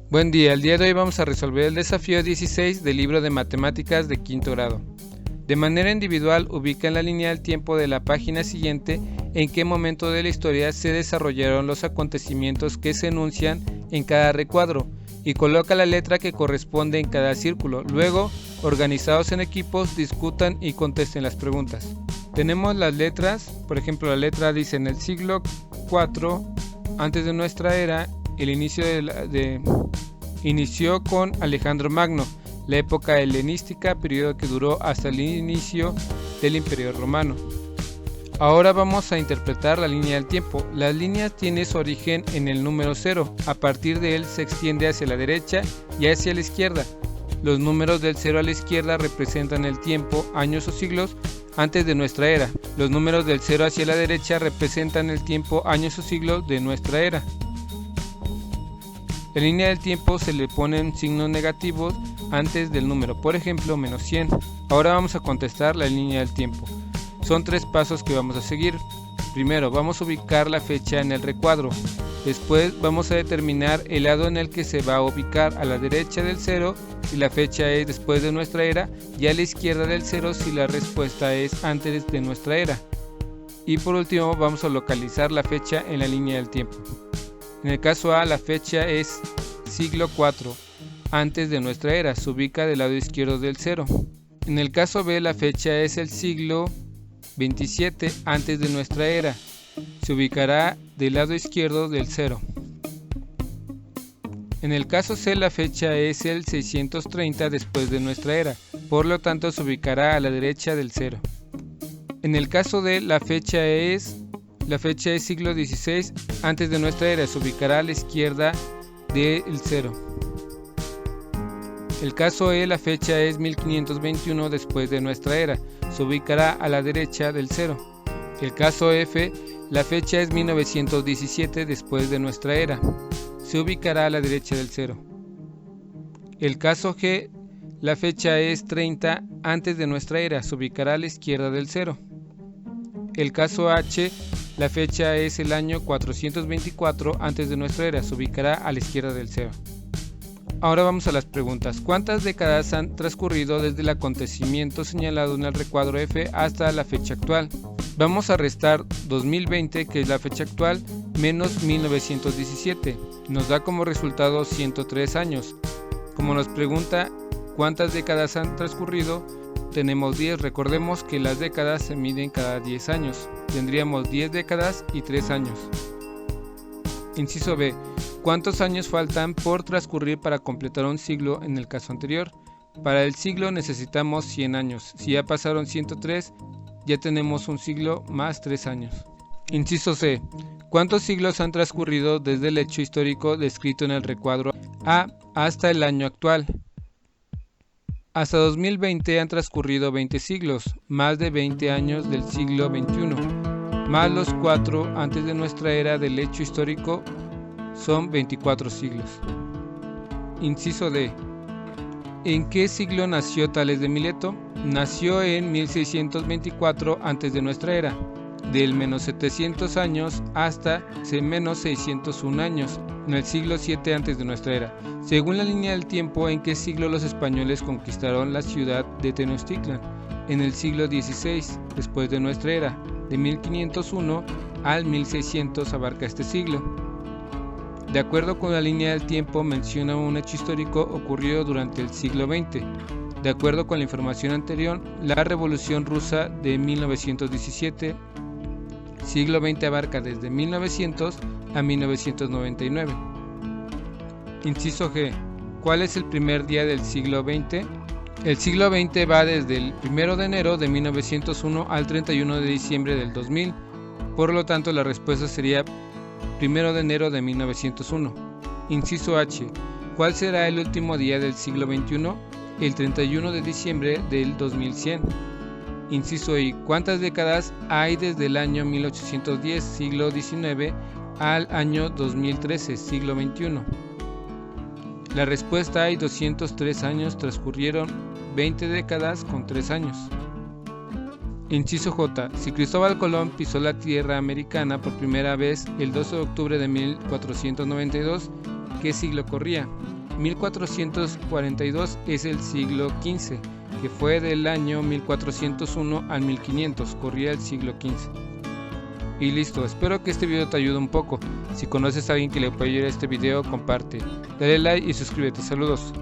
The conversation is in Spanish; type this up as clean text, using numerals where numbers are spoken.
Buen día, el día de hoy vamos a resolver el desafío 16 del libro de matemáticas de quinto grado. De manera individual, ubica en la línea del tiempo de la página siguiente en qué momento de la historia se desarrollaron los acontecimientos que se enuncian en cada recuadro y coloca la letra que corresponde en cada círculo. Luego, organizados en equipos, discutan y contesten las preguntas. Tenemos las letras, por ejemplo, la letra dice en el siglo IV antes de nuestra era, el inició con Alejandro Magno, la época helenística, periodo que duró hasta el inicio del Imperio Romano. Ahora vamos a interpretar la línea del tiempo. La línea tiene su origen en el número 0. A partir de él se extiende hacia la derecha y hacia la izquierda. Los números del 0 a la izquierda representan el tiempo, años o siglos, antes de nuestra era. Los números del 0 hacia la derecha representan el tiempo, años o siglos de nuestra era. La línea del tiempo se le ponen signos negativos antes del número, por ejemplo, menos 100. Ahora vamos a contestar la línea del tiempo. Son 3 pasos que vamos a seguir. Primero, vamos a ubicar la fecha en el recuadro. Después vamos a determinar el lado en el que se va a ubicar, a la derecha del 0 si la fecha es después de nuestra era y a la izquierda del 0 si la respuesta es antes de nuestra era. Y por último vamos a localizar la fecha en la línea del tiempo. En el caso A, la fecha es siglo IV antes de nuestra era, se ubica del lado izquierdo del 0. En el caso B, la fecha es el siglo XXVII antes de nuestra era, se ubicará del lado izquierdo del 0. En el caso C, la fecha es el 630 después de nuestra era, por lo tanto se ubicará a la derecha del 0. En el caso D, la fecha es siglo XVI antes de nuestra era, se ubicará a la izquierda del 0. El caso E, la fecha es 1521 después de nuestra era, se ubicará a la derecha del 0. El caso F, la fecha es 1917 después de nuestra era, se ubicará a la derecha del 0. El caso G, la fecha es 30 antes de nuestra era, se ubicará a la izquierda del 0. El caso H, la fecha es el año 424 antes de nuestra era, se ubicará a la izquierda del 0. Ahora vamos a las preguntas. ¿Cuántas décadas han transcurrido desde el acontecimiento señalado en el recuadro F hasta la fecha actual? Vamos a restar 2020, que es la fecha actual, menos 1917. Nos da como resultado 103 años. Como nos pregunta cuántas décadas han transcurrido, tenemos 10. Recordemos que las décadas se miden cada 10 años. Tendríamos 10 décadas y 3 años. Inciso B. ¿Cuántos años faltan por transcurrir para completar un siglo en el caso anterior? Para el siglo necesitamos 100 años. Si ya pasaron 103, ya tenemos un siglo más 3 años. Inciso C. ¿Cuántos siglos han transcurrido desde el hecho histórico descrito en el recuadro A hasta el año actual? Hasta 2020 han transcurrido 20 siglos, más de 20 años del siglo XXI, más los 4 antes de nuestra era del hecho histórico, son 24 siglos. Inciso D. ¿En qué siglo nació Tales de Mileto? Nació en 1624 antes de nuestra era, del menos 700 años hasta menos 601 años, en el siglo VII antes de nuestra era. Según la línea del tiempo, ¿en qué siglo los españoles conquistaron la ciudad de Tenochtitlan? En el siglo XVI después de nuestra era, de 1501 al 1600 abarca este siglo. De acuerdo con la línea del tiempo, menciona un hecho histórico ocurrido durante el siglo XX. De acuerdo con la información anterior, la Revolución Rusa de 1917, siglo XX abarca desde 1900 a 1999. Inciso G. ¿Cuál es el primer día del siglo XX? El siglo XX va desde el 1 de enero de 1901 al 31 de diciembre del 2000. Por lo tanto, la respuesta sería 1 de enero de 1901. Inciso H. ¿Cuál será el último día del siglo XXI? El 31 de diciembre del 2100. Inciso I. ¿Cuántas décadas hay desde el año 1810, siglo XIX, al año 2013, siglo XXI? La respuesta: hay 203 años, transcurrieron 20 décadas con 3 años. Inciso J. Si Cristóbal Colón pisó la tierra americana por primera vez el 12 de octubre de 1492, ¿qué siglo corría? 1442 es el siglo XV, que fue del año 1401 al 1500, corría el siglo XV. Y listo, espero que este video te ayude un poco. Si conoces a alguien que le puede ayudar a este video, comparte, dale like y suscríbete. Saludos.